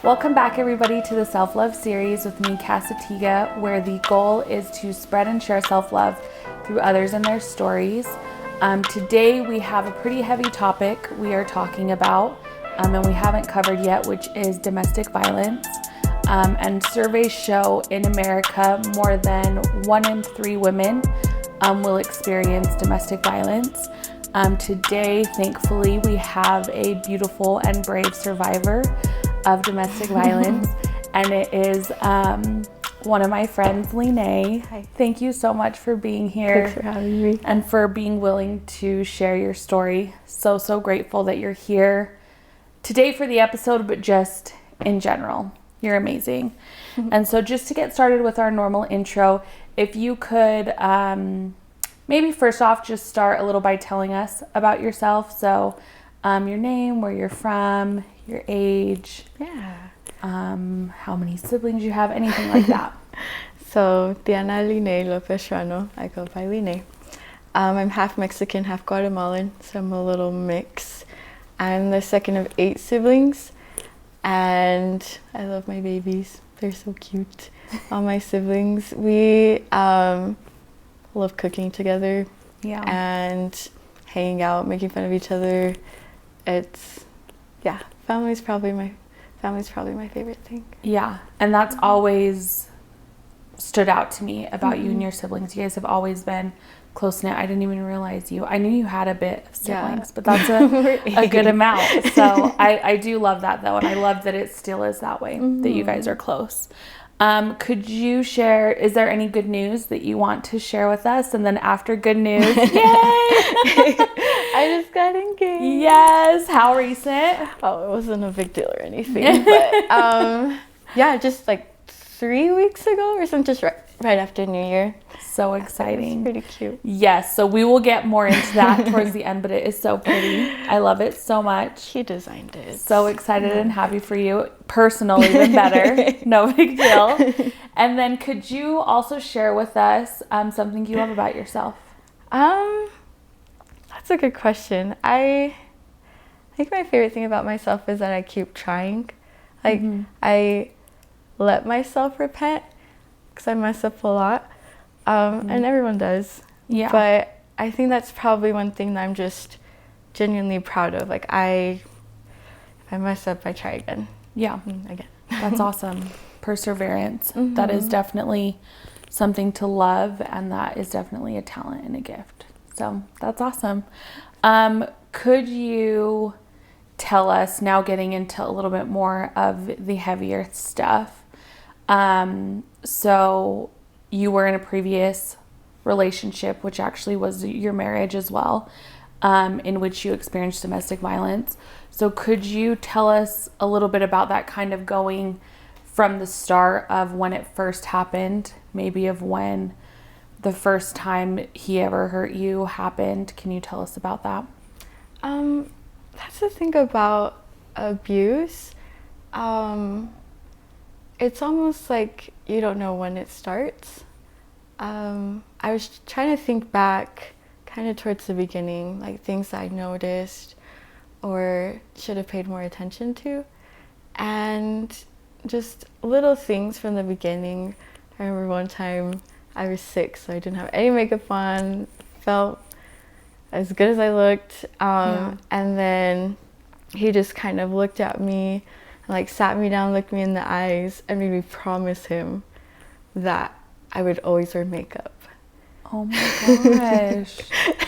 Welcome back, everybody, to the Self-Love series with me, Casatiga, where the goal is to spread and share self-love through others and their stories. Today, we have a pretty heavy topic we are talking about, and we haven't covered yet, which is domestic violence. And surveys show in America, more than 1 in 3 women will experience domestic violence. Today, thankfully, we have a beautiful and brave survivor of domestic violence, and it is one of my friends, Leanay. Hi. Thank you so much for being here. Thanks for having me. And for being willing to share your story. So grateful that you're here today for the episode, but just in general. You're amazing. And so just to get started with our normal intro, if you could maybe first off just start a little by telling us about yourself. So your name, where you're from, your age, how many siblings you have, anything like that. So, Diana Leanay Lopez-Rano, I go by Leanay. I'm half Mexican, half Guatemalan, so I'm a little mix. I'm the second of 8 siblings, and I love my babies. They're so cute. All my siblings. We love cooking together and hanging out, making fun of each other. Family's probably my favorite thing. Yeah, and that's always stood out to me about you and your siblings. You guys have always been close-knit. I didn't even realize you. I knew you had a bit of siblings, but that's a good amount. So I do love that, though, and I love that it still is that way, that you guys are close. Could you share, is there any good news that you want to share with us? And then after good news, yay! I just got engaged. Yes. How recent? Oh, it wasn't a big deal or anything, but just like 3 weeks ago or something, just right after New Year. So exciting. It's pretty cute. Yes, so we will get more into that towards the end, but it is so pretty. I love it so much. He designed it. So excited and happy for you. Personal, even better. No big deal. And then could you also share with us something you love about yourself? That's a good question. I think my favorite thing about myself is that I keep trying. Like, I let myself repent because I mess up a lot. And everyone does. Yeah. But I think that's probably one thing that I'm just genuinely proud of. Like, if I mess up, I try again. Yeah. Again. That's awesome. Perseverance. That is definitely something to love, and that is definitely a talent and a gift. So that's awesome. Could you tell us, now getting into a little bit more of the heavier stuff, so you were in a previous relationship, which actually was your marriage as well, in which you experienced domestic violence. So could you tell us a little bit about that, kind of going from the start of when it first happened, maybe of when the first time he ever hurt you happened? Can you tell us about that? That's the thing about abuse. It's almost like you don't know when it starts. I was trying to think back kind of towards the beginning, like things that I noticed or should have paid more attention to. And just little things from the beginning. I remember one time I was sick, so I didn't have any makeup on, felt as good as I looked. And then he just kind of looked at me and like sat me down, looked me in the eyes, and made me promise him that I would always wear makeup. Oh my gosh.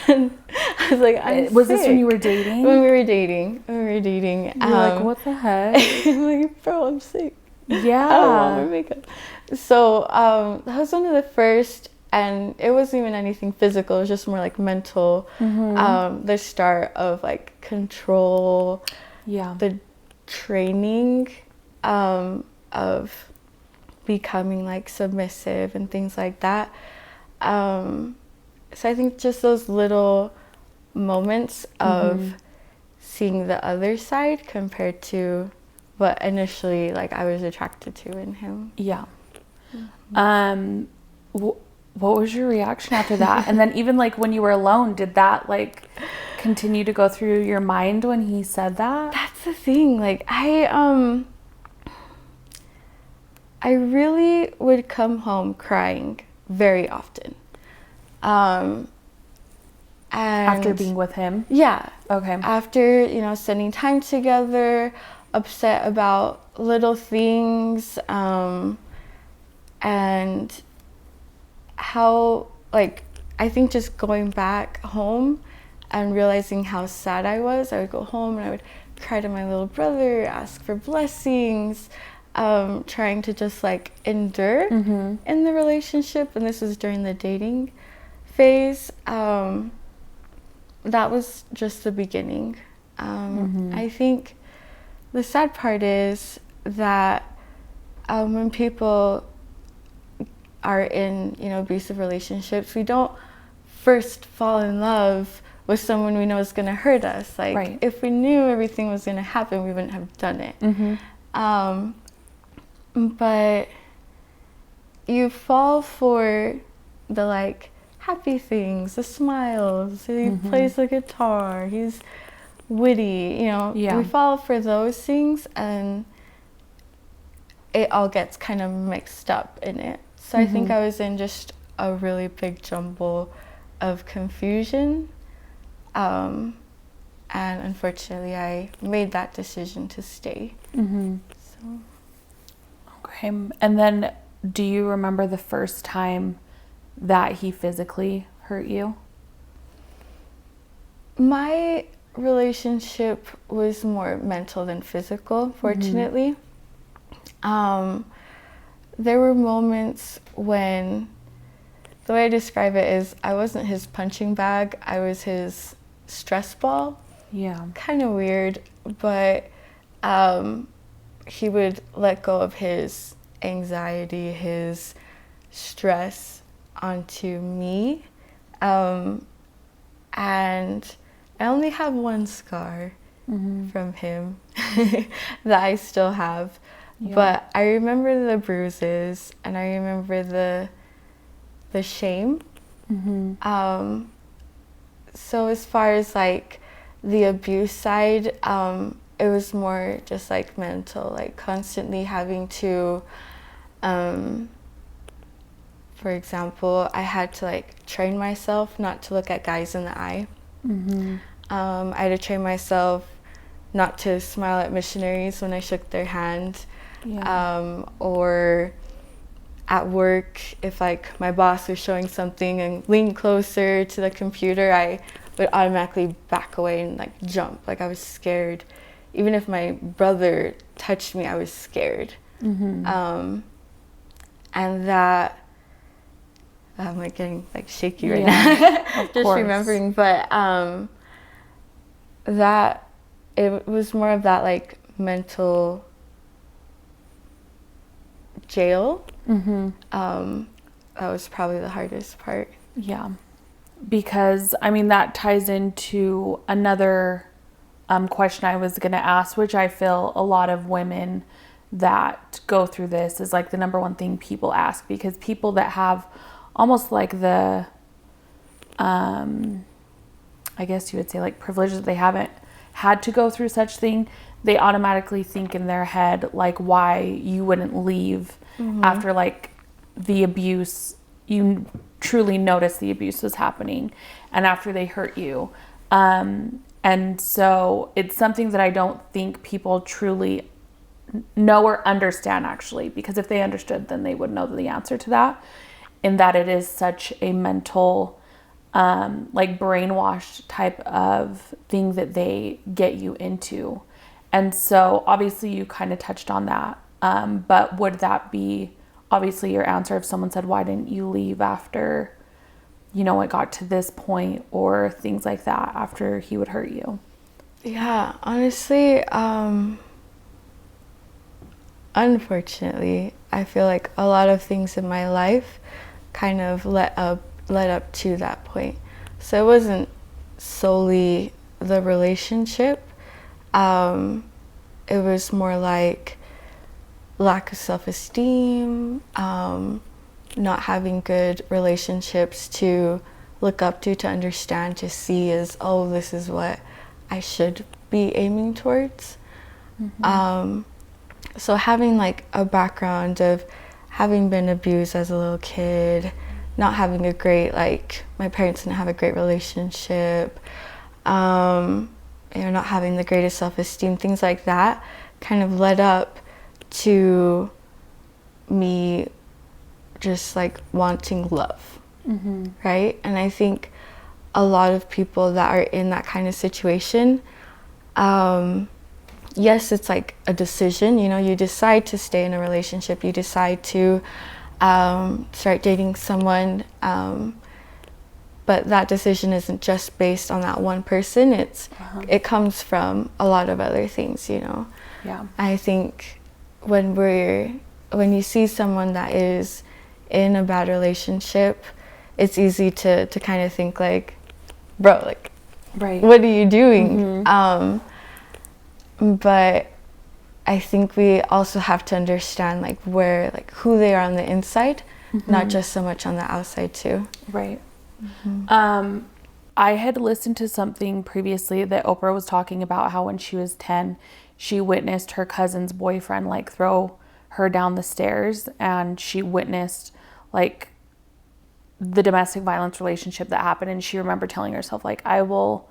And I was like, was this when you were dating? When we were dating. You're like, what the heck? I'm like, bro, I'm sick. Yeah. I don't want my makeup. So that was one of the first, and it wasn't even anything physical. It was just more like mental. The start of like control. Yeah. The training of becoming like submissive and things like that. So I think just those little moments of seeing the other side compared to what initially like I was attracted to in him. Yeah. What was your reaction after that? And then even like when you were alone, did that like continue to go through your mind when he said that? That's the thing. Like I I really would come home crying very often. And After being with him? Yeah. Okay. After, spending time together, upset about little things, and how, I think just going back home and realizing how sad I would go home and I would cry to my little brother, ask for blessings, trying to just endure in the relationship. And this was during the dating phase. That was just the beginning. I think the sad part is that when people are in, abusive relationships, we don't first fall in love with someone we know is going to hurt us. Right. If we knew everything was going to happen, we wouldn't have done it. But you fall for the happy things, the smiles. He plays the guitar. He's witty. Yeah. We fall for those things, and it all gets kind of mixed up in it. So I think I was in just a really big jumble of confusion. And unfortunately, I made that decision to stay. So. Okay. And then, do you remember the first time that he physically hurt you? My relationship was more mental than physical, fortunately. There were moments when, the way I describe it is, I wasn't his punching bag, I was his stress ball. Yeah. Kind of weird, but he would let go of his anxiety, his stress onto me. And I only have one scar from him that I still have. Yeah. But I remember the bruises, and I remember the shame. So as far as the abuse side, it was more just mental, constantly having to, for example, I had to train myself not to look at guys in the eye. I had to train myself not to smile at missionaries when I shook their hand. Yeah. Or at work, if my boss was showing something and leaned closer to the computer, I would automatically back away and jump. I was scared. Even if my brother touched me, I was scared. And that, I'm getting shaky right now, just course. Remembering. But that it was more of that mental jail. That was probably the hardest part. Yeah, because that ties into another question I was going to ask, which I feel a lot of women that go through this is the number one thing people ask, because people that have almost the I guess you would say privilege that they haven't had to go through such thing, they automatically think in their head why you wouldn't leave after the abuse, you truly notice the abuse was happening, and after they hurt you. And so it's something that I don't think people truly know or understand, actually, because if they understood, then they would know the answer to that, in that it is such a mental, brainwashed type of thing that they get you into. And so obviously you kind of touched on that. But would that be obviously your answer if someone said, why didn't you leave after, it got to this point, or things like that after he would hurt you? Yeah, honestly, unfortunately, I feel a lot of things in my life kind of led up to that point. So it wasn't solely the relationship. It was more lack of self-esteem, not having good relationships to look up to understand, to see as, oh, this is what I should be aiming towards. So having like a background of having been abused as a little kid, not having a great, like, my parents didn't have a great relationship, not having the greatest self-esteem, things like that kind of led up to me just like wanting love, right? And I think a lot of people that are in that kind of situation, yes, it's like a decision, you decide to stay in a relationship, you decide to start dating someone, but that decision isn't just based on that one person. It comes from a lot of other things, Yeah. I think when you see someone that is in a bad relationship, it's easy to kind of think like, bro, like, Right. what are you doing? But I think we also have to understand like who they are on the inside, not just so much on the outside too. Right. I had listened to something previously that Oprah was talking about how when she was 10, she witnessed her cousin's boyfriend like throw her down the stairs, and she witnessed like the domestic violence relationship that happened, and she remembered telling herself like, I will,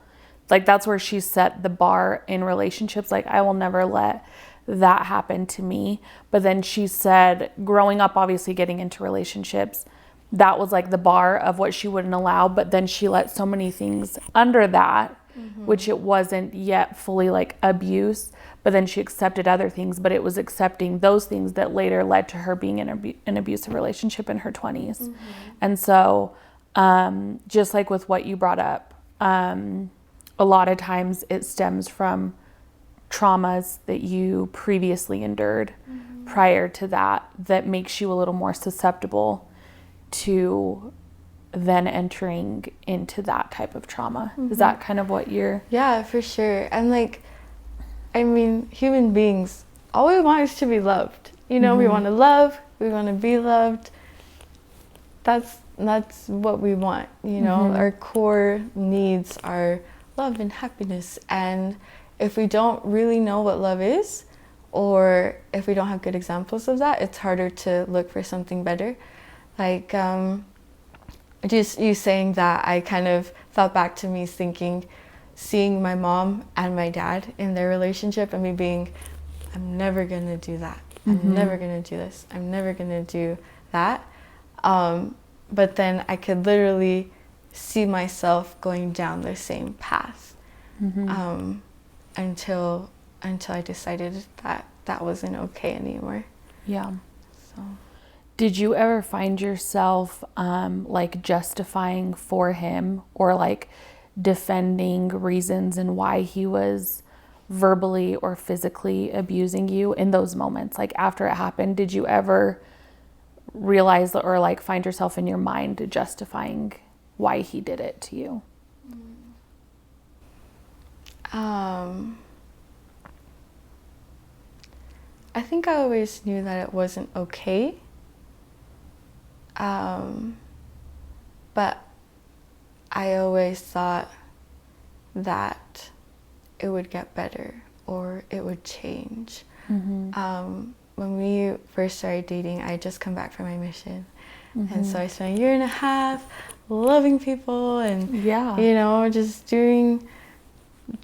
like, that's where she set the bar in relationships, like, I will never let that happen to me. But then she said growing up, obviously getting into relationships, that was like the bar of what she wouldn't allow, but then she let so many things under that, which it wasn't yet fully like abuse, but then she accepted other things, but it was accepting those things that later led to her being in an abusive relationship in her 20s. And so just like with what you brought up, a lot of times it stems from traumas that you previously endured prior to that makes you a little more susceptible to then entering into that type of trauma. Is that kind of what you're... Yeah, for sure. And like, I mean, human beings, all we want is to be loved. We want to love, we want to be loved. That's what we want, Our core needs are love and happiness. And if we don't really know what love is, or if we don't have good examples of that, it's harder to look for something better. Like, just you saying that, I kind of thought back to me seeing my mom and my dad in their relationship, and me being, I'm never going to do that. I'm never going to do this. I'm never going to do that. But then I could literally see myself going down the same path until I decided that wasn't okay anymore. Yeah. So. Did you ever find yourself like justifying for him, or like defending reasons and why he was verbally or physically abusing you in those moments? Like after it happened, did you ever realize or like find yourself in your mind justifying why he did it to you? I think I always knew that it wasn't okay. But I always thought that it would get better or it would change. When we first started dating, I had just come back from my mission. And so I spent a year and a half loving people and, just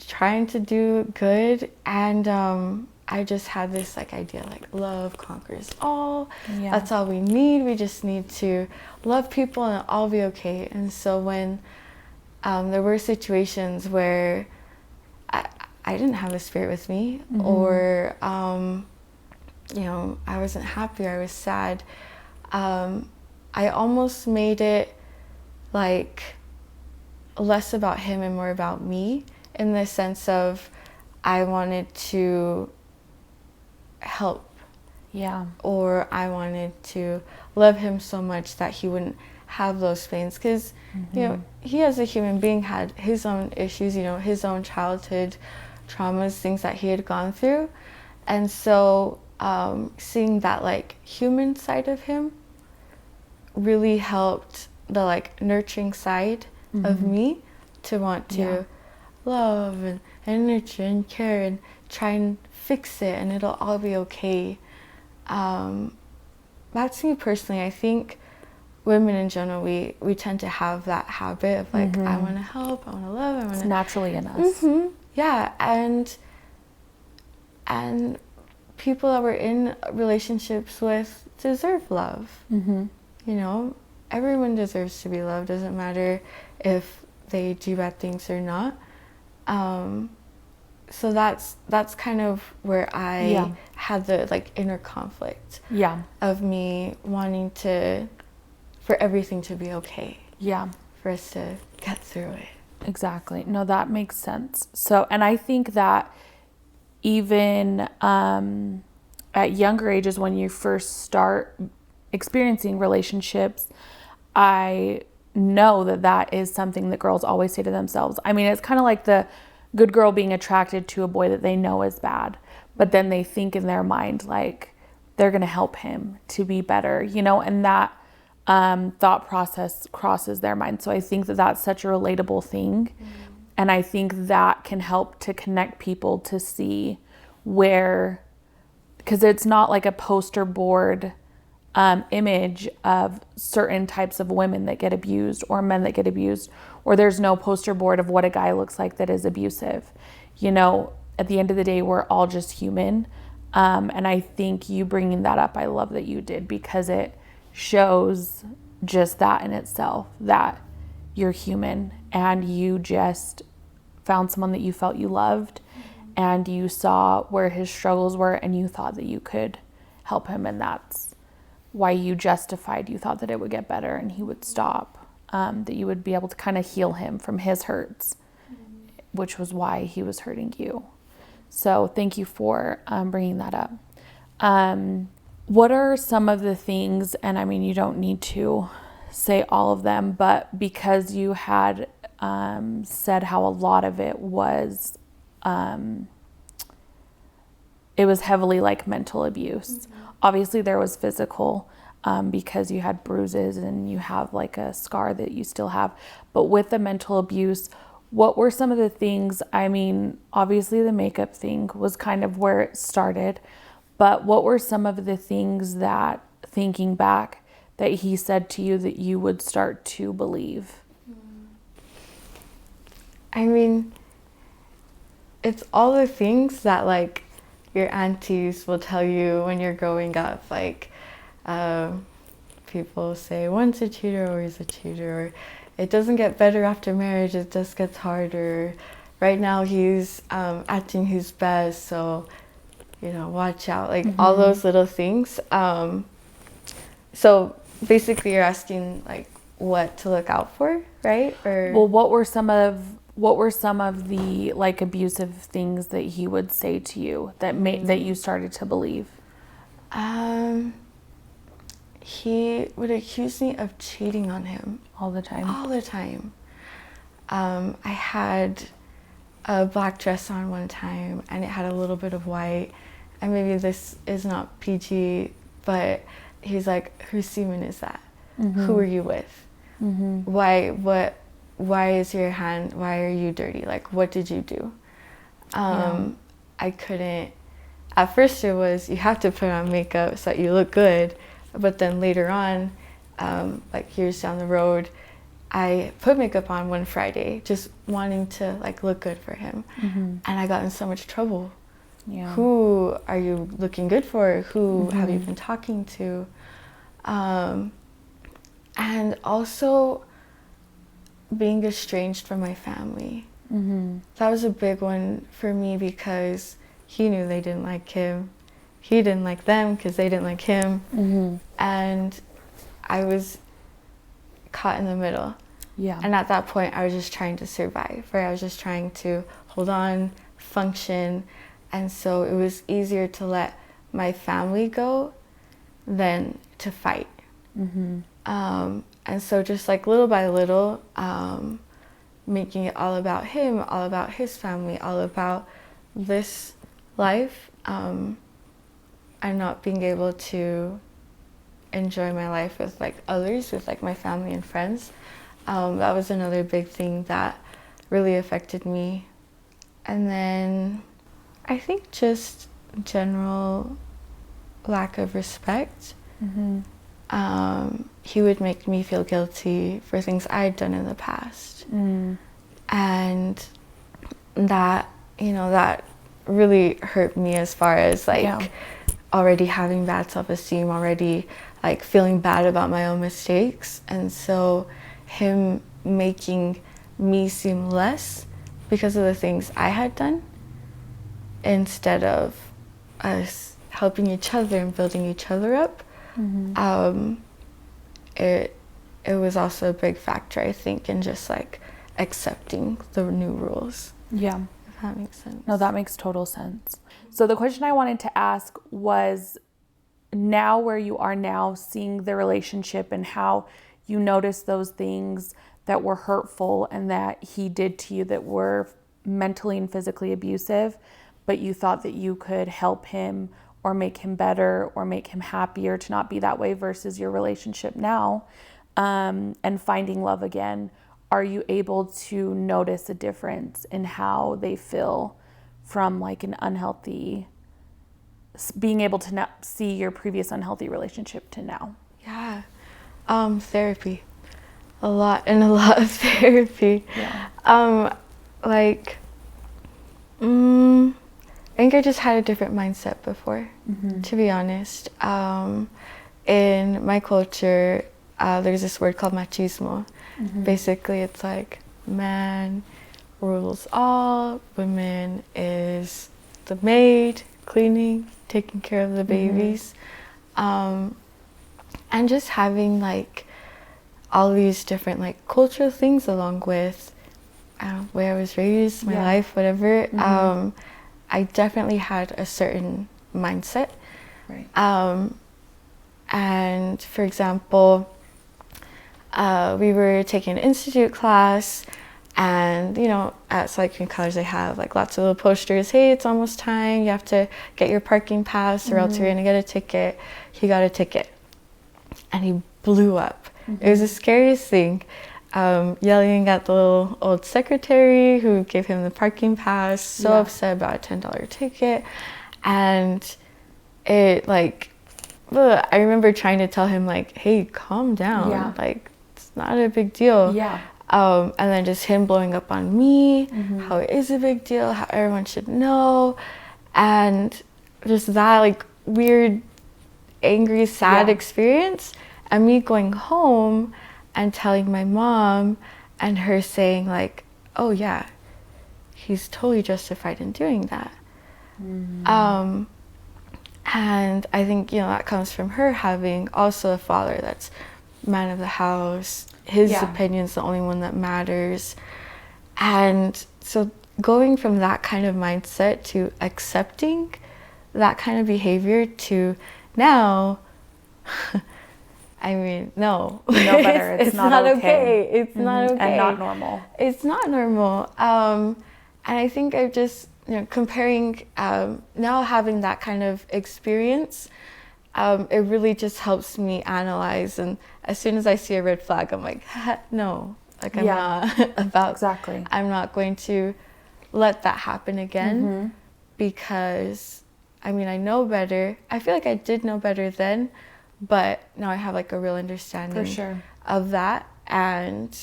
trying to do good. And I just had this like idea, like love conquers all. Yeah. That's all we need. We just need to love people and it'll all be okay. And so when there were situations where I didn't have the spirit with me, or I wasn't happy, or I was sad, I almost made it like less about him and more about me, in the sense of I wanted to help, or I wanted to love him so much that he wouldn't have those pains, because he as a human being had his own issues, his own childhood traumas, things that he had gone through. And so seeing that like human side of him really helped the like nurturing side of me to want to love and nurture and care and try and fix it and it'll all be okay. That's me personally. I think women in general, we tend to have that habit of like, I want to help, I want to love, I want to... It's naturally in us. Yeah, and people that we're in relationships with deserve love. You know, everyone deserves to be loved. Doesn't matter if they do bad things or not. So that's kind of where I had the like inner conflict of me wanting for everything to be okay. For us to get through it. Exactly. No, that makes sense. So, and I think that even at younger ages, when you first start experiencing relationships, I know that is something that girls always say to themselves. I mean, it's kind of like the good girl being attracted to a boy that they know is bad, but then they think in their mind like they're going to help him to be better, you know, and that thought process crosses their mind. So I think that that's such a relatable thing. And I think that can help to connect people to see where, because it's not like a poster board image of certain types of women that get abused or men that get abused, or there's no poster board of what a guy looks like that is abusive. You know, at the end of the day, we're all just human. And I think you bringing that up, I love that you did, because it shows just that in itself, that you're human and you just found someone that you felt you loved and you saw where his struggles were and you thought that you could help him, and that's why you justified, you thought that it would get better and he would stop, that you would be able to kind of heal him from his hurts, which was why he was hurting you. So thank you for bringing that up. What are some of the things, and I mean, you don't need to say all of them, but because you had said how a lot of it was heavily like mental abuse. Obviously there was physical, because you had bruises and you have like a scar that you still have, but with the mental abuse, what were some of the things? I mean, obviously the makeup thing was kind of where it started, but what were some of the things that, thinking back, that he said to you that you would start to believe? I mean, it's all the things that like your aunties will tell you when you're growing up. Like, people say, once a cheater, always a cheater. Or it doesn't get better after marriage, it just gets harder. Right now he's acting his best, so, you know, watch out. Like all those little things. So basically you're asking like what to look out for, right? Or well, what were some of the like abusive things that he would say to you that that you started to believe? He would accuse me of cheating on him All the time. all the time. I had a black dress on one time and it had a little bit of white, and maybe this is not PG, but he's like, whose semen is that? Who are you with? Why is your hand, why are you dirty? Like, what did you do? I couldn't, at first it was, you have to put on makeup so that you look good. But then later on, like years down the road, I put makeup on one Friday, just wanting to like look good for him. And I got in so much trouble. Who are you looking good for? Who have you been talking to? And also being estranged from my family. That was a big one for me because he knew they didn't like him. He didn't like them because they didn't like him. And I was caught in the middle. And at that point, I was just trying to survive, right? I was just trying to hold on, function. And so it was easier to let my family go than to fight. And so just like little by little, making it all about him, all about his family, all about this life, and not being able to enjoy my life with like others, with like my family and friends. That was another big thing that really affected me. And then I think just general lack of respect. He would make me feel guilty for things I had done in the past. And that, that really hurt me as far as like already having bad self-esteem, already like feeling bad about my own mistakes. And so him making me seem less because of the things I had done, instead of us helping each other and building each other up, it was also a big factor, I think, in just like accepting the new rules. Yeah. If that makes sense. No, that makes total sense. So the question I wanted to ask was, now where you are now, seeing the relationship and how you notice those things that were hurtful and that he did to you that were mentally and physically abusive, but you thought that you could help him or make him better or make him happier to not be that way, versus your relationship now, and finding love again. Are you able to notice a difference in how they feel from like an unhealthy, being able to see your previous unhealthy relationship to now? Yeah. Therapy. A lot of therapy. Yeah. I think I just had a different mindset before, to be honest. In my culture, there's this word called machismo. Basically, it's like man rules all, women is the maid, cleaning, taking care of the babies. And just having like all these different like cultural things along with where I was raised, my life, whatever. I definitely had a certain mindset. Right. And for example, we were taking an institute class, and at Cycling College they have like lots of little posters. Hey, it's almost time. You have to get your parking pass, or else you're gonna get a ticket. He got a ticket, and he blew up. It was the scariest thing. Yelling at the little old secretary who gave him the parking pass, so upset about a $10 ticket. And it like, I remember trying to tell him like, hey, calm down, like it's not a big deal. And then just him blowing up on me, how it is a big deal, how everyone should know. And just that like weird, angry, sad experience. And me going home and telling my mom, and her saying like, oh yeah, he's totally justified in doing that. And I think, that comes from her having also a father that's man of the house. His opinion's the only one that matters. And so going from that kind of mindset to accepting that kind of behavior to now, I mean, no. You know better. It's not okay. It's not okay. And not normal. It's not normal. And I think I've just, comparing, now having that kind of experience, it really just helps me analyze. And as soon as I see a red flag, I'm like, no. Like, I'm not about... Exactly. I'm not going to let that happen again. Because, I mean, I know better. I feel like I did know better then. But now I have like a real understanding of that, and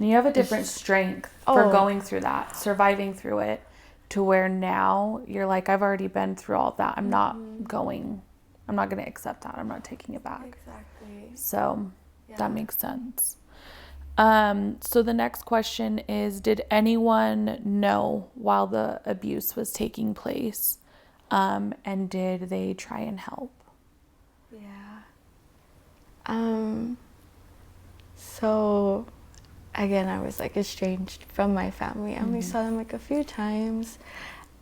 you have a different strength for going through that, surviving through it, to where now you're like, I've already been through all of that. I'm not going to accept that. I'm not taking it back. Exactly. So that makes sense. So the next question is, did anyone know while the abuse was taking place? And did they try and help? So again, I was like estranged from my family. I only saw them like a few times,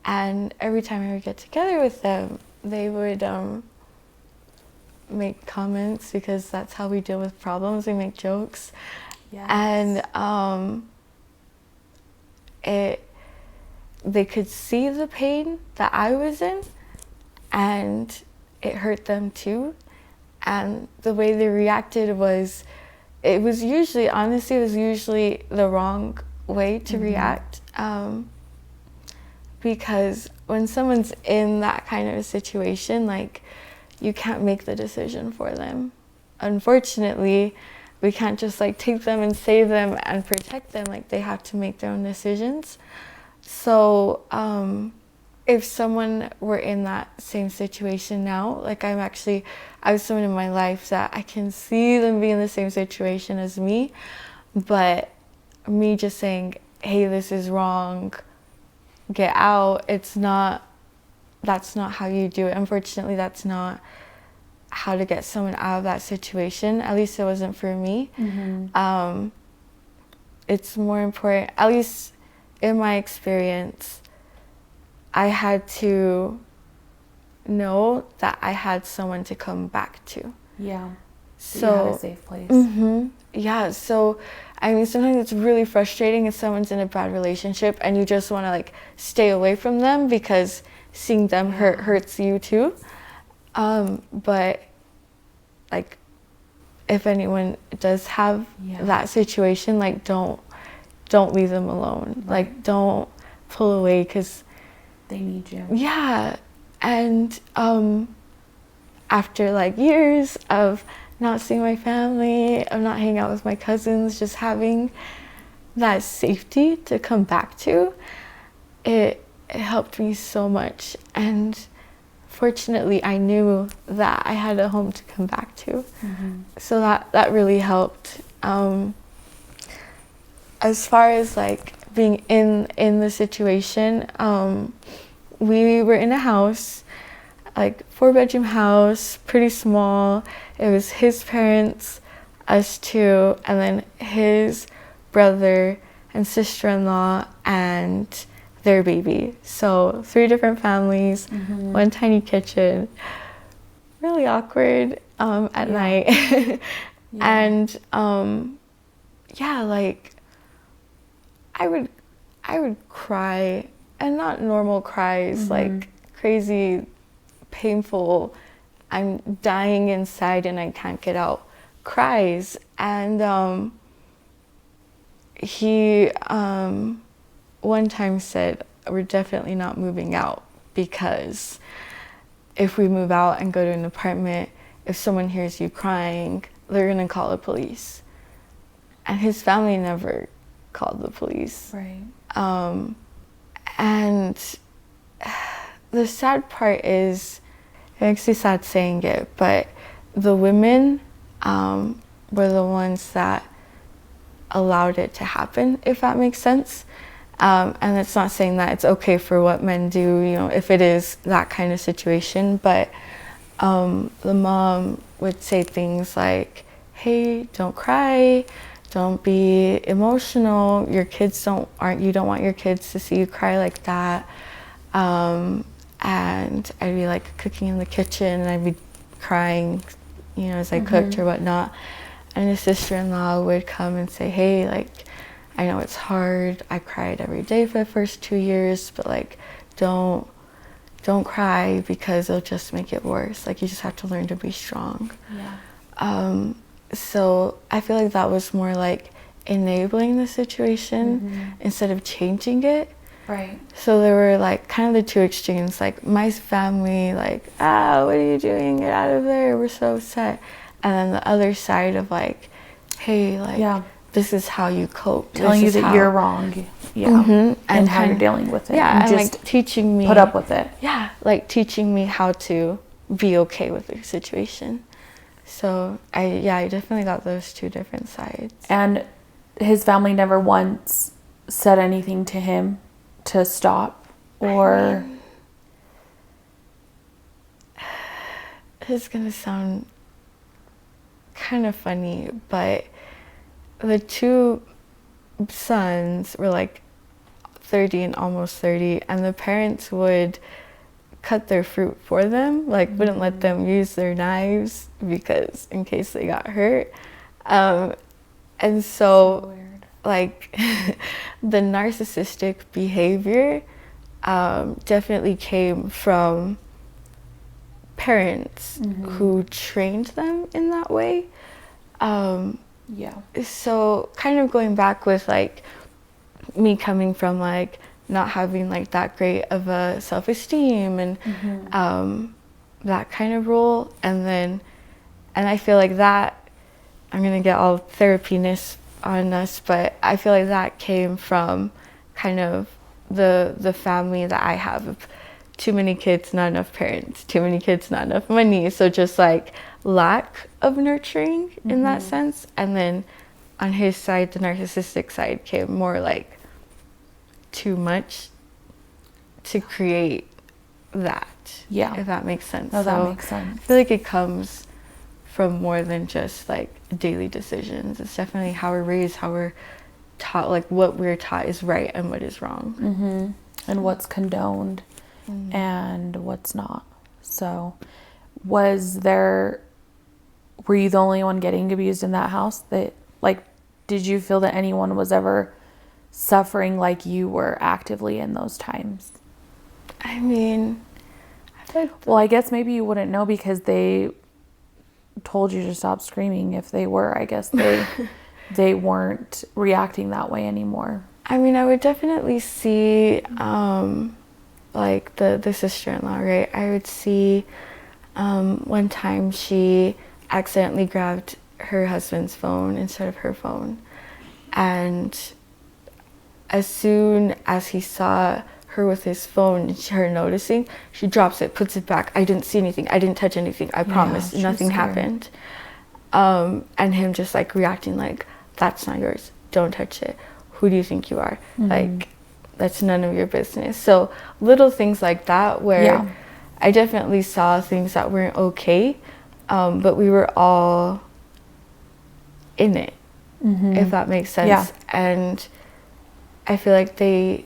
and every time I would get together with them, they would make comments, because that's how we deal with problems. We make jokes. And they could see the pain that I was in, and it hurt them too. And the way they reacted was, it was usually the wrong way to react, because when someone's in that kind of a situation, like, you can't make the decision for them. Unfortunately, we can't just like take them and save them and protect them. Like, they have to make their own decisions. So if someone were in that same situation now, like, I have someone in my life that I can see them be in the same situation as me, but me just saying, hey, this is wrong, get out, that's not how you do it. Unfortunately, that's not how to get someone out of that situation. At least it wasn't for me. Mm-hmm. It's more important, at least in my experience, I had to know that I had someone to come back to. Yeah. So you had a safe place. Mm-hmm. Yeah. So, I mean, sometimes it's really frustrating if someone's in a bad relationship and you just want to like stay away from them because seeing them hurts you too. But like, if anyone does have that situation, like, don't leave them alone. Right. Like, don't pull away because they need you. Yeah. And after like years of not seeing my family, of not hanging out with my cousins, just having that safety to come back to, it helped me so much. And fortunately, I knew that I had a home to come back to. Mm-hmm. So that really helped. As far as like being in the situation, we were in a house, like 4-bedroom house, pretty small. It was his parents, us two, and then his brother and sister-in-law and their baby. So 3 different families, mm-hmm. 1 tiny kitchen. Really awkward at night. And like, I would cry, and not normal cries, mm-hmm. like crazy, painful, I'm dying inside and I can't get out cries. And he one time said, we're definitely not moving out, because if we move out and go to an apartment, if someone hears you crying, they're gonna call the police. And his family never called the police. Right. And the sad part is, it makes me sad saying it, but the women were the ones that allowed it to happen, if that makes sense. And it's not saying that it's okay for what men do, you know, if it is that kind of situation, but the mom would say things like, hey, don't cry, don't be emotional, your kids you don't want your kids to see you cry like that. And I'd be like cooking in the kitchen and I'd be crying, you know, as I mm-hmm. cooked or whatnot. And his sister-in-law would come and say, hey, like, I know it's hard, I cried every day for the first 2 years, but like, don't cry, because it'll just make it worse. Like, you just have to learn to be strong. Yeah. So I feel like that was more like enabling the situation mm-hmm. instead of changing it. Right. So there were like kind of the 2 extremes, like my family, like, what are you doing? Get out of there, we're so upset. And then the other side of like, hey, like, this is how you cope. Telling you that you're wrong. Yeah. Mm-hmm. And how you're dealing with it. Yeah, and just like teaching me. Put up with it. Yeah, like teaching me how to be okay with the situation. So I definitely got those 2 different sides. And his family never once said anything to him to stop, or? It's gonna sound kind of funny, but the 2 sons were like 30 and almost 30, and the parents would cut their fruit for them, like mm-hmm. wouldn't let them use their knives because in case they got hurt. And so weird. Like the narcissistic behavior definitely came from parents mm-hmm. who trained them in that way. So kind of going back with like me coming from like not having like that great of a self-esteem and that kind of role. And I feel like that, I'm gonna get all therapy-ness on us, but I feel like that came from kind of the family that I have of too many kids, not enough parents, too many kids, not enough money. So just like lack of nurturing in that sense. And then on his side, the narcissistic side came more like too much to create that. Yeah. If that makes sense. No, that makes sense. I feel like it comes from more than just like daily decisions. It's definitely how we're raised, how we're taught, like what we're taught is right and what is wrong. And what's condoned and what's not. So were you the only one getting abused in that house? That, like, did you feel that anyone was ever suffering like you were actively in those times? I mean, I feel like well, I guess maybe you wouldn't know because they told you to stop screaming. If they were, I guess they weren't reacting that way anymore. I mean, I would definitely see like the sister-in-law, right? I would see one time she accidentally grabbed her husband's phone instead of her phone, and as soon as he saw her with his phone and her noticing, she drops it, puts it back. I didn't see anything, I didn't touch anything, I promise, nothing happened. And him just like reacting like, that's not yours, don't touch it, who do you think you are? Like, that's none of your business. So little things like that where I definitely saw things that weren't okay, but we were all in it, if that makes sense. And I feel like they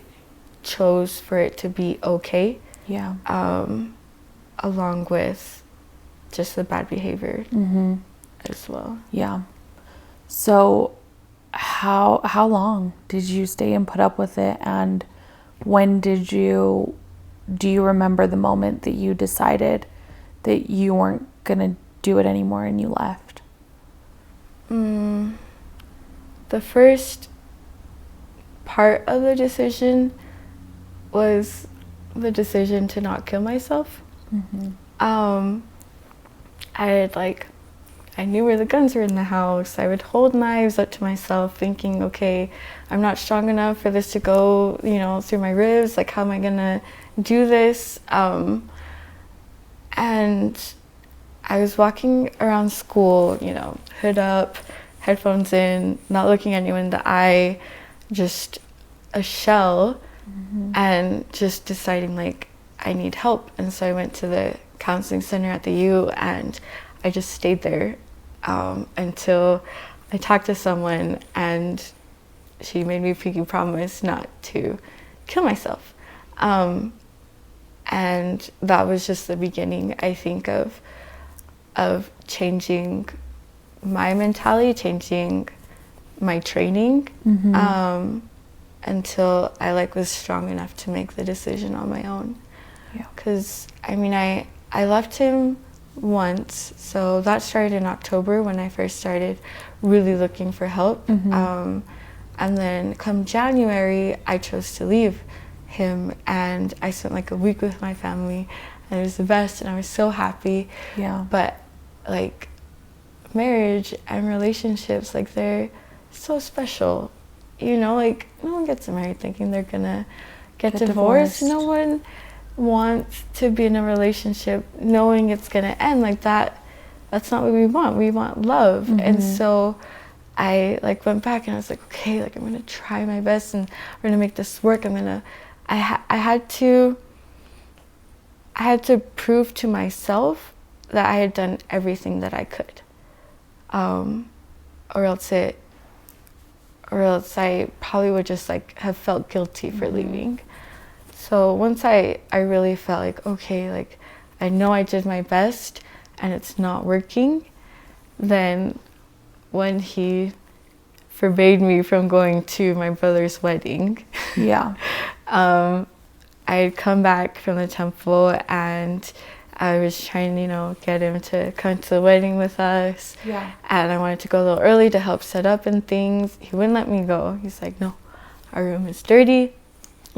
chose for it to be okay, along with just the bad behavior as well. So how long did you stay and put up with it, and when do you remember the moment that you decided that you weren't gonna do it anymore and you left? The first part of the decision was the decision to not kill myself. I knew where the guns were in the house. I would hold knives up to myself thinking, okay, I'm not strong enough for this to go, through my ribs. Like, how am I gonna do this? And I was walking around school, hood up, headphones in, not looking anyone in the eye, just a shell, and just deciding like I need help. And so I went to the counseling center at the U, and I just stayed there until I talked to someone, and she made me a pinky promise not to kill myself. And that was just the beginning, I think, of changing my mentality, changing my training, until I was strong enough to make the decision on my own. Because I left him once, so that started in October when I first started really looking for help. And then come January, I chose to leave him, and I spent a week with my family, and it was the best, and I was so happy. But marriage and relationships, they're so special, no one gets married thinking they're gonna get divorced. No one wants to be in a relationship knowing it's gonna end like that. That's not what we want love. And so I went back, and I was like, okay, I'm gonna try my best, and we're gonna make this work. I had to prove to myself that I had done everything that I could, or else I probably would just have felt guilty for leaving. So once I really felt okay, I know I did my best and it's not working, then when he forbade me from going to my brother's wedding, I had come back from the temple, and I was trying, get him to come to the wedding with us. And I wanted to go a little early to help set up and things. He wouldn't let me go. He's like, no, our room is dirty.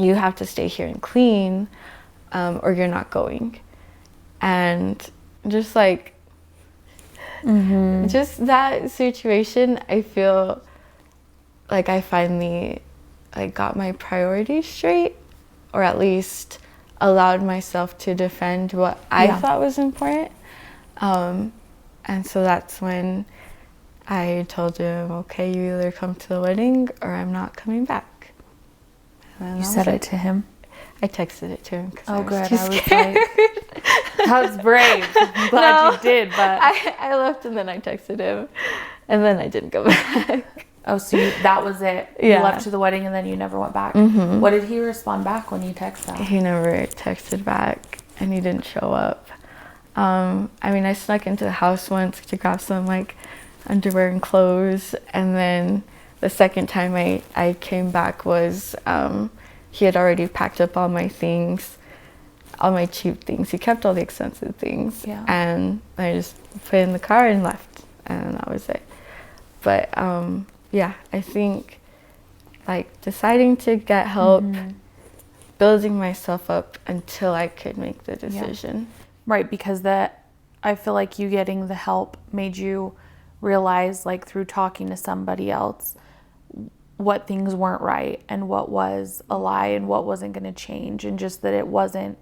you have to stay here and clean, or you're not going. And just like, just that situation, I feel like I finally like got my priorities straight, or at least allowed myself to defend what I thought was important. And so that's when I told him, okay, you either come to the wedding or I'm not coming back. You said it to him? I texted it to him. Oh, good. I was like, that's brave. I'm glad you did, but... I left and then I texted him, and then I didn't go back. Oh, so that was it? Yeah. You left to the wedding and then you never went back? What did he respond back when you texted him? He never texted back, and he didn't show up. I mean, I snuck into the house once to grab some like underwear and clothes, and then the second time I came back was he had already packed up all my things, all my cheap things. He kept all the expensive things, and I just put it in the car and left, and that was it. But yeah, I think like deciding to get help, building myself up until I could make the decision. Right, because I feel like you getting the help made you realize, like through talking to somebody else, what things weren't right and what was a lie and what wasn't going to change, and just that it wasn't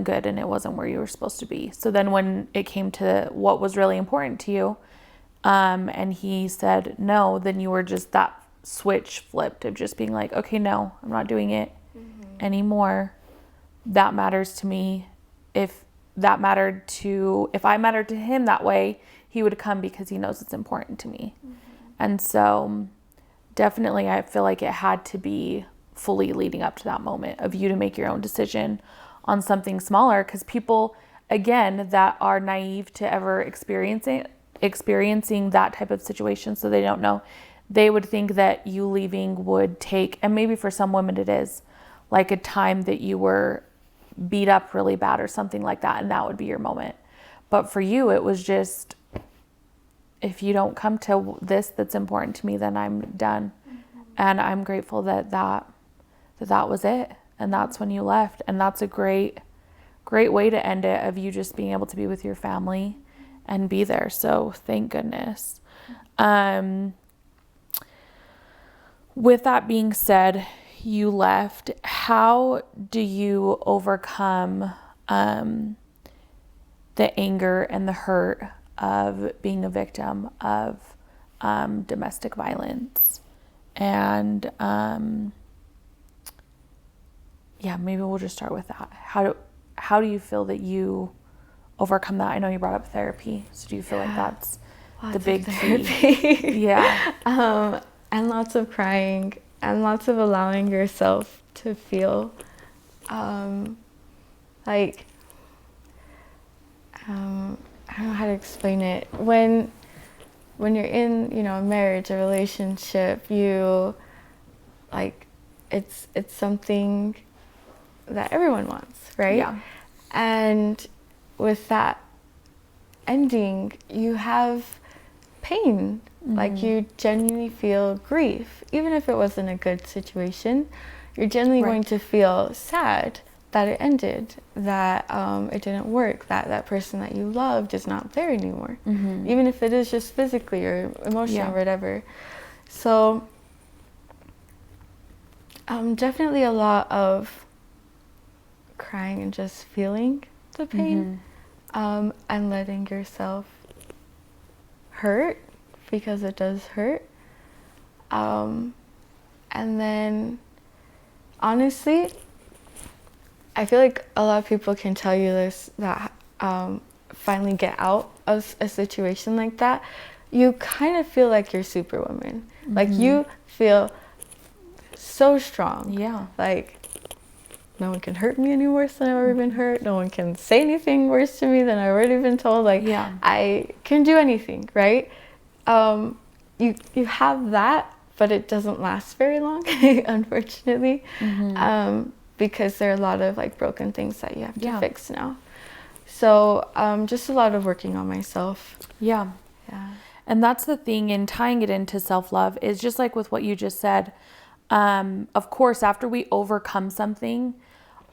good and it wasn't where you were supposed to be. So then when it came to what was really important to you, and he said no, then you were just, that switch flipped of just being like, okay, no, I'm not doing it anymore. That matters to me. If I mattered to him that way, he would come because he knows it's important to me. And so definitely I feel like it had to be fully leading up to that moment of you to make your own decision on something smaller, because people, again, that are naive to ever experiencing that type of situation, so they don't know, they would think that you leaving would take, and maybe for some women it is, like a time that you were beat up really bad or something like that, and that would be your moment. But for you, it was just, if you don't come to this that's important to me, then I'm done. And I'm grateful that was it, and that's when you left. And that's a great way to end it, of you just being able to be with your family and be there. So thank goodness. With that being said, you left. How do you overcome the anger and the hurt of being a victim of domestic violence? And maybe we'll just start with that. How do you feel that you overcome that? I know you brought up therapy, so do you feel like that's the big key? And lots of crying, and lots of allowing yourself to feel. I don't know how to explain it. When you're in, a marriage, a relationship, you it's something that everyone wants, right? Yeah. And with that ending, you have pain. Like, you genuinely feel grief. Even if it wasn't a good situation, you're genuinely going to feel sad that it ended, that it didn't work, that person that you loved is not there anymore. Even if it is just physically or emotionally or whatever. So definitely a lot of crying and just feeling the pain, and letting yourself hurt, because it does hurt. And then honestly, I feel like a lot of people can tell you this, that finally get out of a situation like that, you kind of feel like you're Superwoman. Like, you feel so strong. Yeah. Like, no one can hurt me any worse than I've ever been hurt. No one can say anything worse to me than I've already been told. Like, I can do anything, right? You have that, but it doesn't last very long, unfortunately, because there are a lot of broken things that you have to fix now. So just a lot of working on myself. And that's the thing in tying it into self-love, is just like with what you just said, Of course, after we overcome something,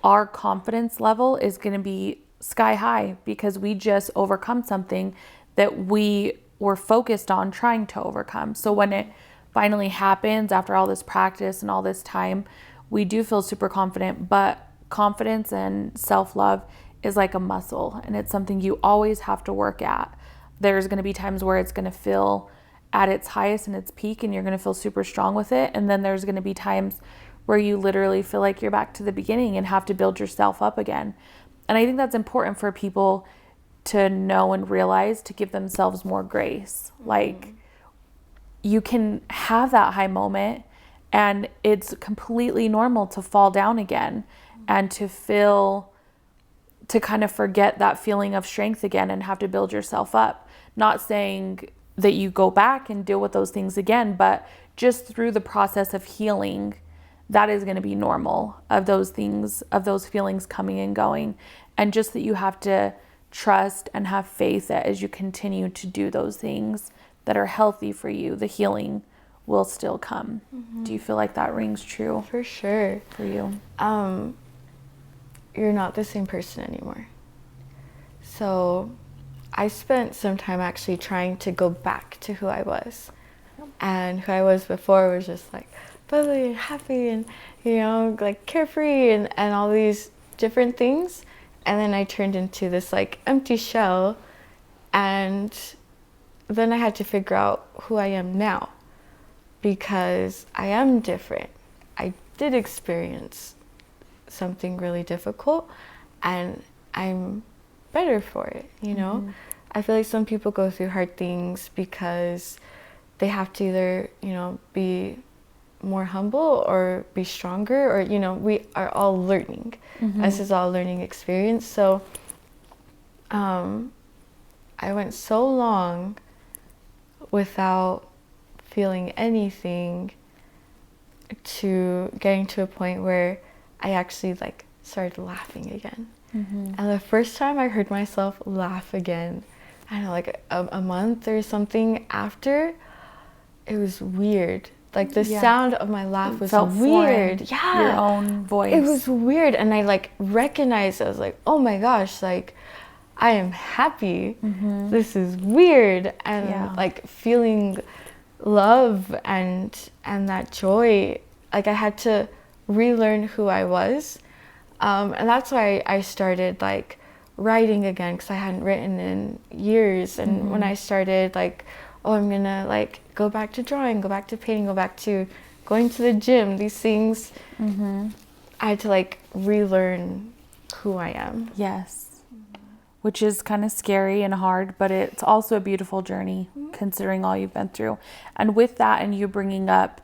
our confidence level is going to be sky high because we just overcome something that we were focused on trying to overcome. So when it finally happens after all this practice and all this time, we do feel super confident. But confidence and self-love is like a muscle, and it's something you always have to work at. There's going to be times where it's going to feel at its highest and its peak, and you're going to feel super strong with it. And then there's going to be times where you literally feel like you're back to the beginning and have to build yourself up again. And I think that's important for people to know and realize, to give themselves more grace. Like, you can have that high moment, and it's completely normal to fall down again and to kind of forget that feeling of strength again and have to build yourself up. Not saying that you go back and deal with those things again, but just through the process of healing, that is going to be normal, of those things, of those feelings coming and going. And just that you have to trust and have faith that as you continue to do those things that are healthy for you, the healing will still come. Do you feel like that rings true? For sure. For you? You're not the same person anymore. So I spent some time actually trying to go back to who I was. And who I was before was just like bubbly and happy and, like carefree and all these different things. And then I turned into this like empty shell. And then I had to figure out who I am now, because I am different. I did experience something really difficult, and I'm better for it, I feel like some people go through hard things because they have to either, be more humble or be stronger, or, we are all learning. This is all a learning experience. So I went so long without feeling anything to getting to a point where I actually like started laughing again. And the first time I heard myself laugh again, I don't know, like a month or something after, it was weird. Like the sound of my laugh was weird. Yeah. Your own voice. It was weird. And I like recognized, I was like, oh my gosh, like I am happy. This is weird. And like feeling love and that joy, like I had to relearn who I was. And that's why I started like writing again, because I hadn't written in years. And when I started like, oh, I'm gonna like go back to drawing, go back to painting, go back to going to the gym, these things, I had to like relearn who I am. Yes. Which is kind of scary and hard, but it's also a beautiful journey considering all you've been through. And with that, and you bringing up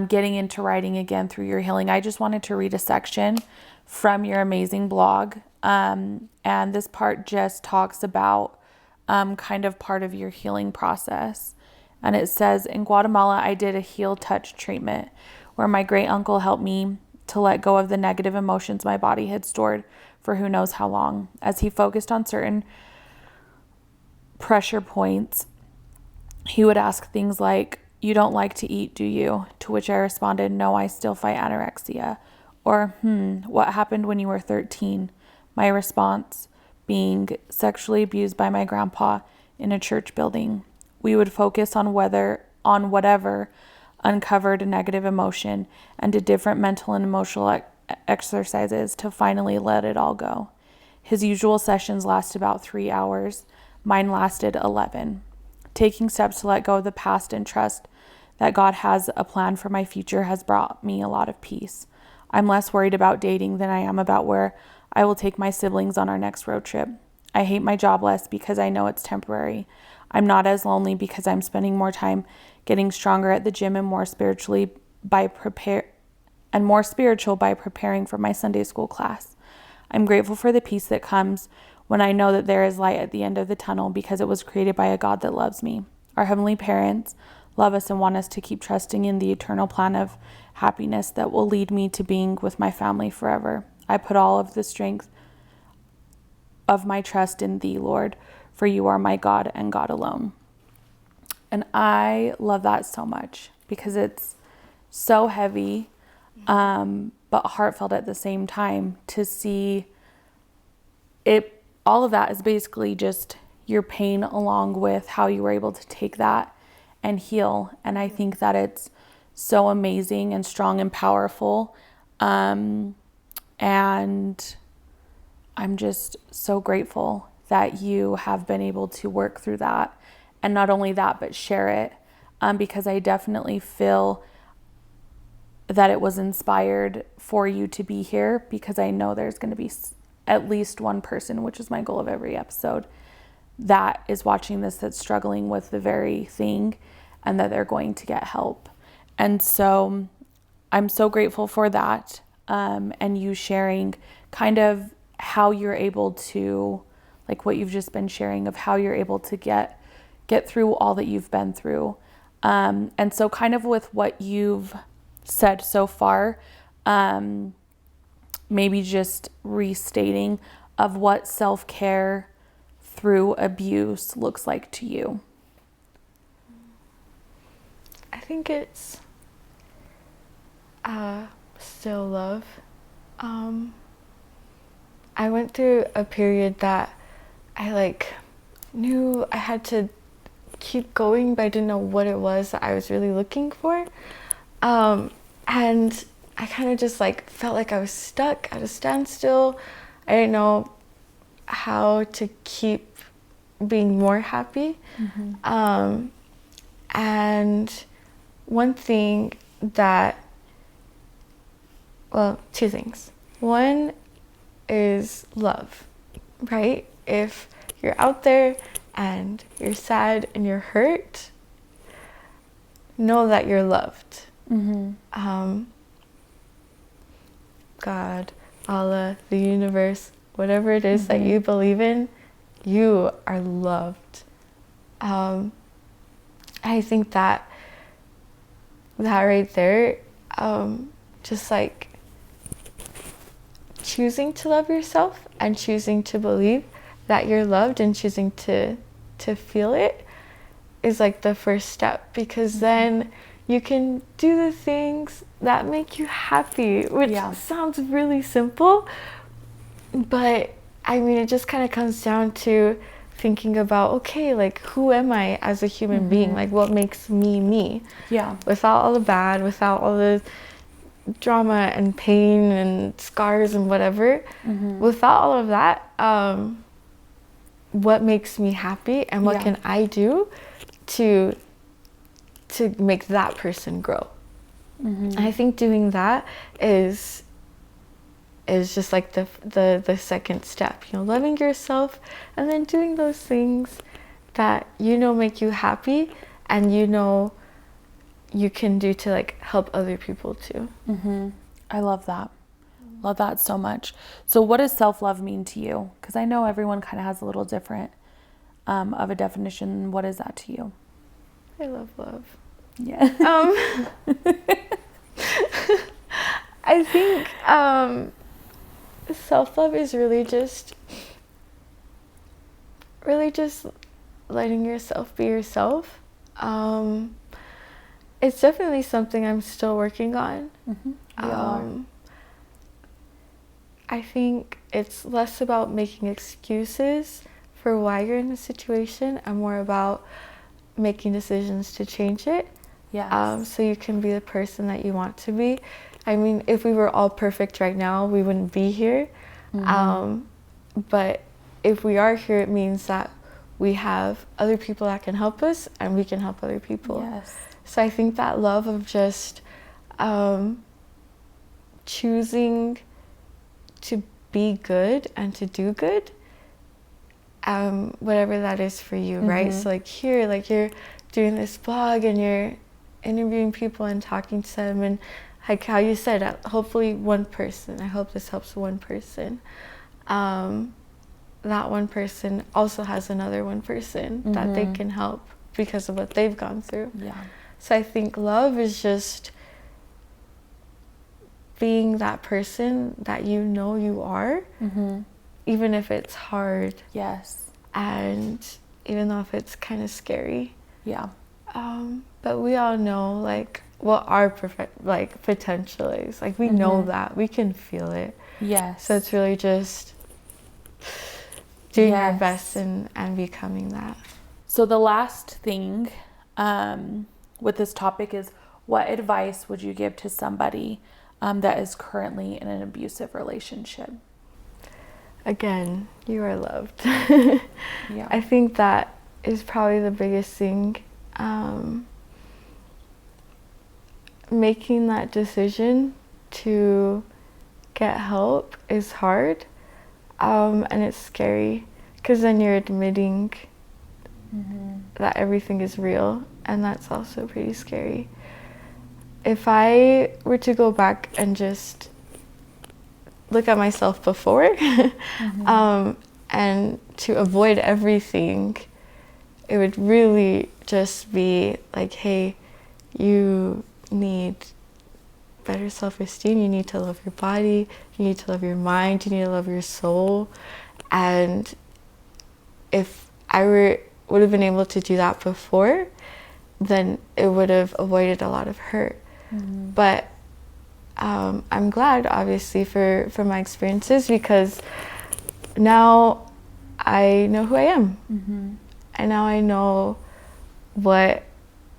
getting into writing again through your healing, I just wanted to read a section from your amazing blog. And this part just talks about kind of part of your healing process. And it says, in Guatemala, I did a heel touch treatment where my great uncle helped me to let go of the negative emotions my body had stored for who knows how long. As he focused on certain pressure points, he would ask things like, you don't like to eat, do you? To which I responded, no, I still fight anorexia. Or, what happened when you were 13? My response being sexually abused by my grandpa in a church building. We would focus on whatever uncovered a negative emotion and did different mental and emotional exercises to finally let it all go. His usual sessions last about 3 hours. Mine lasted 11. Taking steps to let go of the past and trust that God has a plan for my future has brought me a lot of peace. I'm less worried about dating than I am about where I will take my siblings on our next road trip. I hate my job less because I know it's temporary. I'm not as lonely because I'm spending more time getting stronger at the gym and more spiritual by preparing for my Sunday school class. I'm grateful for the peace that comes when I know that there is light at the end of the tunnel because it was created by a God that loves me. Our heavenly parents love us and want us to keep trusting in the eternal plan of happiness that will lead me to being with my family forever. I put all of the strength of my trust in thee, Lord, for you are my God and God alone. And I love that so much because it's so heavy, but heartfelt at the same time, to see it. All of that is basically just your pain, along with how you were able to take that and heal. And I think that it's so amazing and strong and powerful. And I'm just so grateful that you have been able to work through that. And not only that, but share it. Because I definitely feel that it was inspired for you to be here, because I know there's going to be at least one person, which is my goal of every episode, that is watching this, that's struggling with the very thing, and that they're going to get help. And so I'm so grateful for that, and you sharing kind of how you're able to, like what you've just been sharing, of how you're able to get through all that you've been through. And so kind of with what you've said so far, maybe just restating of what self-care through abuse looks like to you. I think it's still love. I went through a period that I knew I had to keep going, but I didn't know what it was that I was really looking for. And I kind of just felt like I was stuck at a standstill. I didn't know how to keep being more happy. And one thing two things. One is love, right? If you're out there and you're sad and you're hurt, know that you're loved. God, Allah, the universe, whatever it is that you believe in, you are loved. I think that right there, just choosing to love yourself and choosing to believe that you're loved and choosing to feel it is the first step, because then you can do the things that make you happy, which sounds really simple, but I mean, it just kind of comes down to thinking about, okay, who am I as a human being? What makes me me? Yeah. Without all the bad, without all the drama and pain and scars and whatever, without all of that, what makes me happy, and what can I do to make that person grow? And I think doing that is just the second step, loving yourself, and then doing those things that make you happy, and you can do to help other people too. I love that. Love that so much. So what does self-love mean to you? Because I know everyone kind of has a little different of a definition. What is that to you? I love love. Yeah. I think self-love is really just letting yourself be yourself. It's definitely something I'm still working on. I think it's less about making excuses for why you're in a situation and more about making decisions to change it. So you can be the person that you want to be. I mean, if we were all perfect right now, we wouldn't be here. But if we are here, it means that we have other people that can help us, and we can help other people. So I think that love of just choosing to be good and to do good, whatever that is for you, right? So here, you're doing this blog and you're interviewing people and talking to them, and how you said, hopefully one person, I hope this helps one person. That one person also has another one person that they can help because of what they've gone through. So I think love is just being that person that you are, even if it's hard. And even though if it's kind of scary. But we all know, what our perfect like potential is. Like we know that, we can feel it. Yes. So it's really just doing our Yes. best and becoming that. So the last thing with this topic is, what advice would you give to somebody that is currently in an abusive relationship? Again, you are loved. Yeah. I think that is probably the biggest thing. Making that decision to get help is hard, and it's scary because then you're admitting that everything is real, and that's also pretty scary. If I were to go back and just look at myself before and to avoid everything, it would really just be like, hey, you need better self-esteem, you need to love your body, you need to love your mind, you need to love your soul. And if I would have been able to do that before, then it would have avoided a lot of hurt. But I'm glad, obviously, for my experiences, because now I know who I am. And now I know what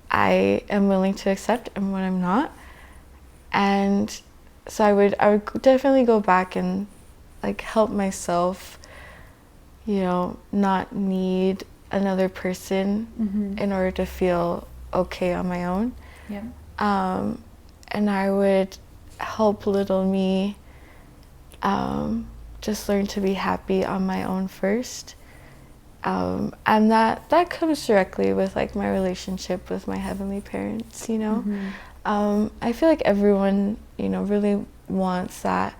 I am willing to accept and what I'm not. And so I would definitely go back and like help myself, you know, not need another person in order to feel okay on my own. Yeah. And I would help little me just learn to be happy on my own first. And that comes directly with like my relationship with my heavenly parents, you know. I feel like everyone, you know, really wants that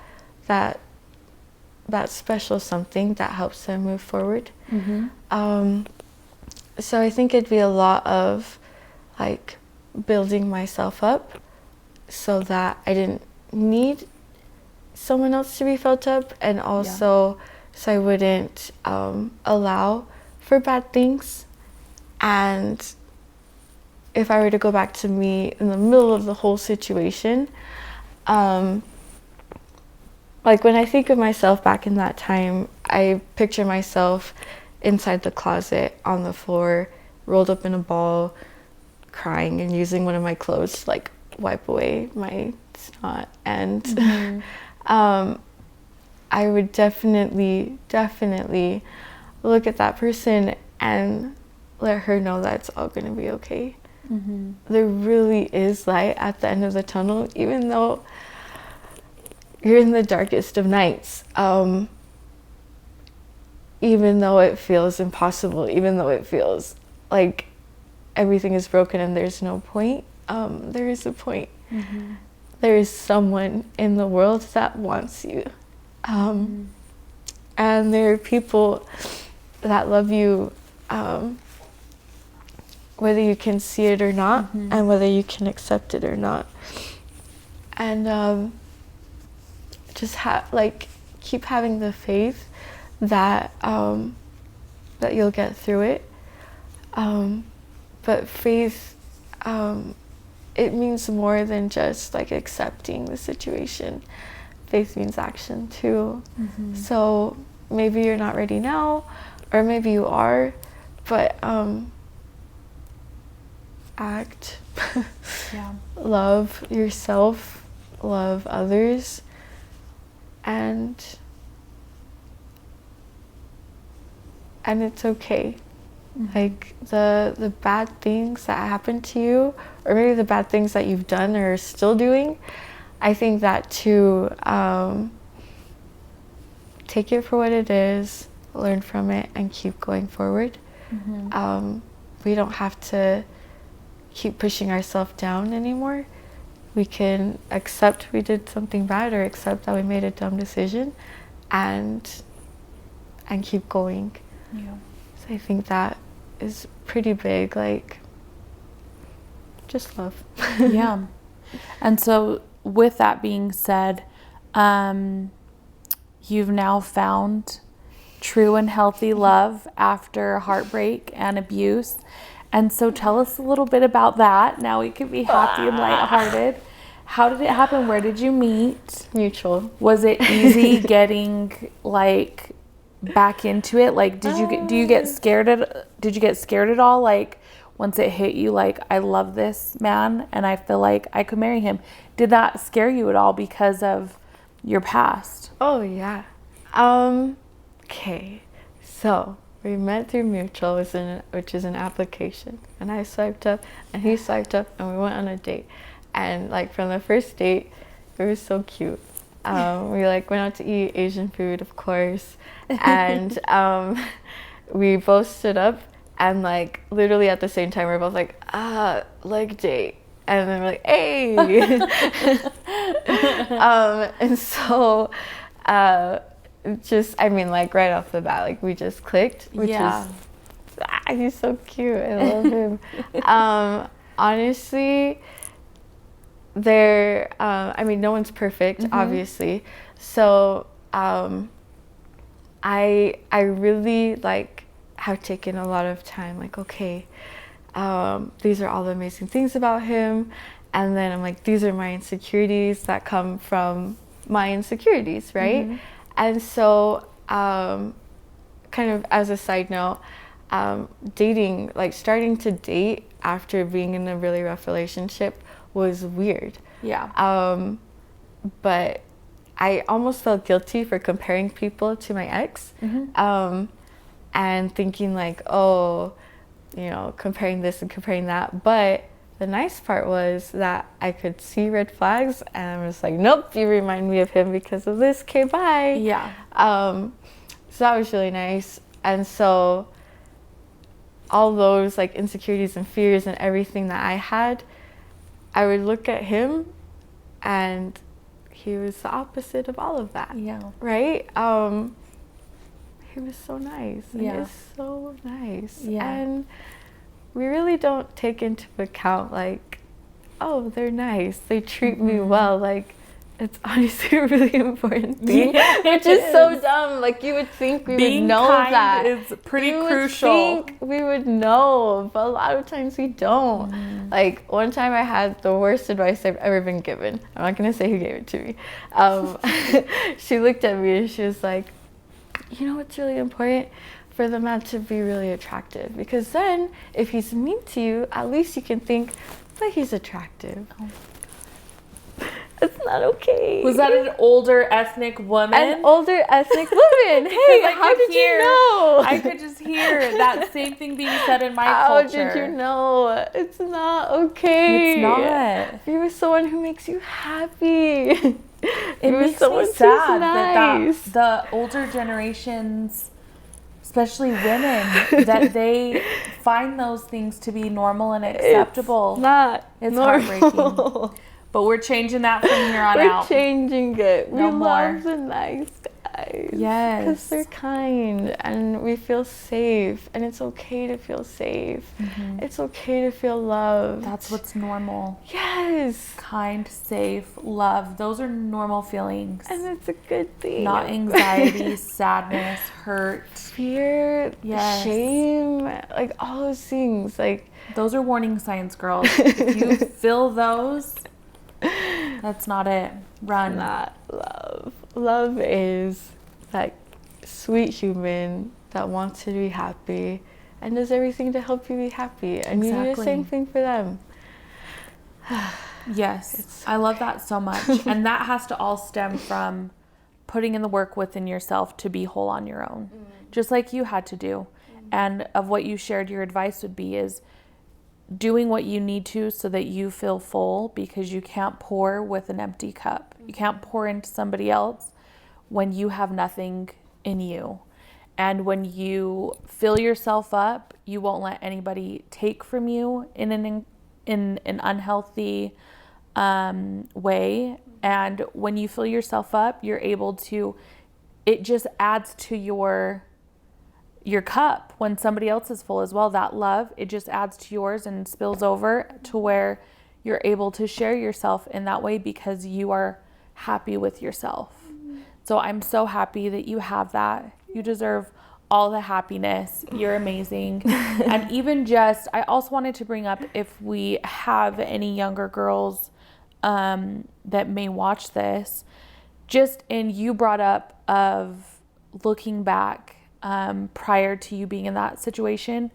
special something that helps them move forward. So I think it'd be a lot of like building myself up so that I didn't need someone else to be felt up, and also so I wouldn't allow for bad things. And if I were to go back to me in the middle of the whole situation, like when I think of myself back in that time, I picture myself inside the closet on the floor, rolled up in a ball, crying and using one of my clothes to like wipe away my snot. And I would definitely look at that person and let her know that it's all going to be okay. There really is light at the end of the tunnel, even though you're in the darkest of nights. Even though it feels impossible, even though it feels like everything is broken and there's no point, there is a point. There is someone in the world that wants you. And there are people that love you, whether you can see it or not, and whether you can accept it or not. And just keep having the faith that that you'll get through it. But faith, it means more than just like accepting the situation. Faith means action too. So maybe you're not ready now, or maybe you are, but act. Love yourself, love others, and it's okay. Like the bad things that happen to you, or maybe the bad things that you've done or are still doing, I think that too, take it for what it is, learn from it, and keep going forward. We don't have to keep pushing ourselves down anymore. We can accept we did something bad, or accept that we made a dumb decision, and keep going. So I think that is pretty big, like just love. Yeah. And so with that being said, you've now found true and healthy love after heartbreak and abuse. And so tell us a little bit about that. Now we can be happy and lighthearted. How did it happen? Where did you meet? Mutual. Was it easy getting like back into it? Like, did you get scared at all? Like, once it hit you, like, I love this man and I feel like I could marry him. Did that scare you at all because of your past? Oh, yeah. Okay. So we met through Mutual, which is an application. And I swiped up and he swiped up and we went on a date. And like from the first date, it was so cute. We like went out to eat Asian food, of course. And we both stood up and like literally at the same time, we were both like, leg date. And then we're like, hey. And so just, I mean, like right off the bat, like we just clicked, which is, he's so cute. I love him. Honestly, I mean, no one's perfect, obviously. So I really like have taken a lot of time, like, okay, these are all the amazing things about him. And then I'm like, these are my insecurities that come from my insecurities, right? And so kind of as a side note, dating, like starting to date after being in a really rough relationship was weird. Yeah. But I almost felt guilty for comparing people to my ex. And thinking like, oh, you know, comparing this and comparing that. But the nice part was that I could see red flags and I was like, nope, you remind me of him because of this. Okay, bye. Yeah. So that was really nice. And so all those like insecurities and fears and everything that I had, I would look at him and he was the opposite of all of that. Yeah. Right? He was so nice. And he is so nice. Yeah. And we really don't take into account like, oh, they're nice. They treat me well. Like, it's honestly a really important thing, which is so dumb. Like, you would think we would know that. Being kind is pretty crucial. You would think we would know, but a lot of times we don't. Like, one time I had the worst advice I've ever been given. I'm not going to say who gave it to me. She looked at me and she was like, you know what's really important? For the man to be really attractive. Because then, if he's mean to you, at least you can think, but he's attractive. It's not okay. Was that an older ethnic woman? An older ethnic woman. Hey, how did you know? I could just hear that same thing being said in my culture. How did you know? It's not okay. It's not. Be with someone who makes you happy. It makes me sad that the older generations, especially women, that they find those things to be normal and acceptable. It's heartbreaking. But we're changing that from here on out. We're changing it. No we more. love the nice guys. Yes. Because they're kind and we feel safe. And it's okay to feel safe. It's okay to feel loved. That's what's normal. Yes. Kind, safe, love. Those are normal feelings. And it's a good thing. Not anxiety, sadness, hurt. Fear, shame, like all those things. Like, those are warning signs, girls. If you feel those, that's not it. Run. Not love. Love is that sweet human that wants to be happy and does everything to help you be happy. And you do the same thing for them. Yes. I love that so much. And that has to all stem from putting in the work within yourself to be whole on your own. Just like you had to do. And of what you shared, your advice would be is doing what you need to so that you feel full, because you can't pour with an empty cup. You can't pour into somebody else when you have nothing in you. And when you fill yourself up, you won't let anybody take from you in an unhealthy way. And when you fill yourself up, you're able to, it just adds to your cup when somebody else is full as well. That love, it just adds to yours and spills over to where you're able to share yourself in that way because you are happy with yourself. So I'm so happy that you have that. You deserve all the happiness. You're amazing. And even just, I also wanted to bring up, if we have any younger girls that may watch this, and you brought up of looking back prior to you being in that situation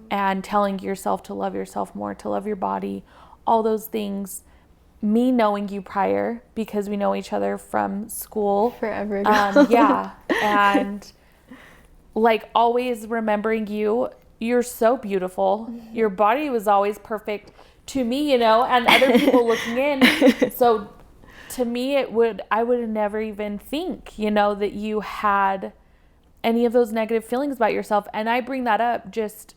and telling yourself to love yourself more, to love your body, all those things. Me knowing you prior, because we know each other from school. Forever ago. Yeah. And like always remembering you're so beautiful. Your body was always perfect to me, and other people looking in. So to me, I would never even think, that you had any of those negative feelings about yourself. And I bring that up just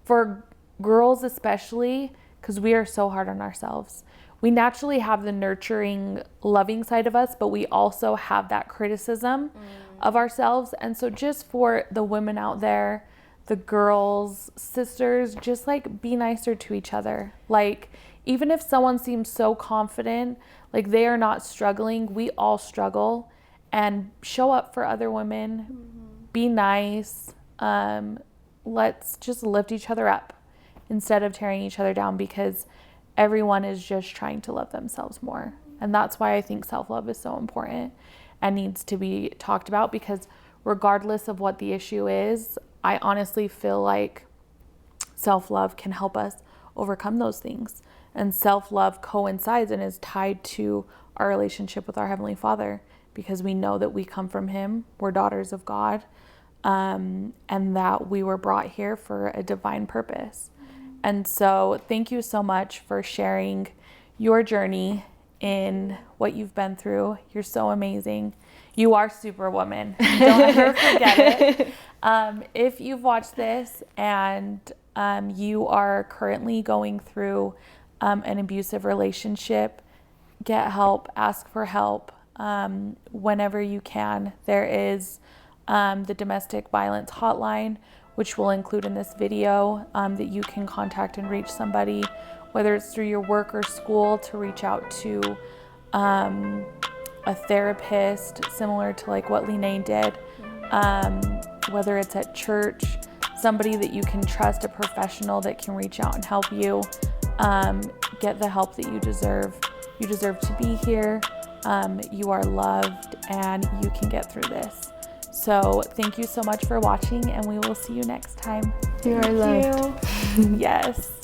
for girls, especially because we are so hard on ourselves. We naturally have the nurturing, loving side of us, but we also have that criticism of ourselves. And so just for the women out there, the girls, sisters, just like be nicer to each other. Like, even if someone seems so confident, like they are not struggling, we all struggle. And show up for other women, be nice. Let's just lift each other up instead of tearing each other down, because everyone is just trying to love themselves more. And that's why I think self-love is so important and needs to be talked about, because regardless of what the issue is, I honestly feel like self-love can help us overcome those things. And self-love coincides and is tied to our relationship with our Heavenly Father, because we know that we come from Him, we're daughters of God, and that we were brought here for a divine purpose. And so thank you so much for sharing your journey in what you've been through. You're so amazing. You are Superwoman. Don't ever forget it. If you've watched this and you are currently going through an abusive relationship, get help, ask for help whenever you can. There is the domestic violence hotline, which we'll include in this video, that you can contact and reach somebody, whether it's through your work or school, to reach out to a therapist, similar to like what Leanay did, whether it's at church, somebody that you can trust, a professional that can reach out and help you get the help that you deserve. You deserve to be here. You are loved, and you can get through this. So thank you so much for watching, and we will see you next time. You are loved. Yes.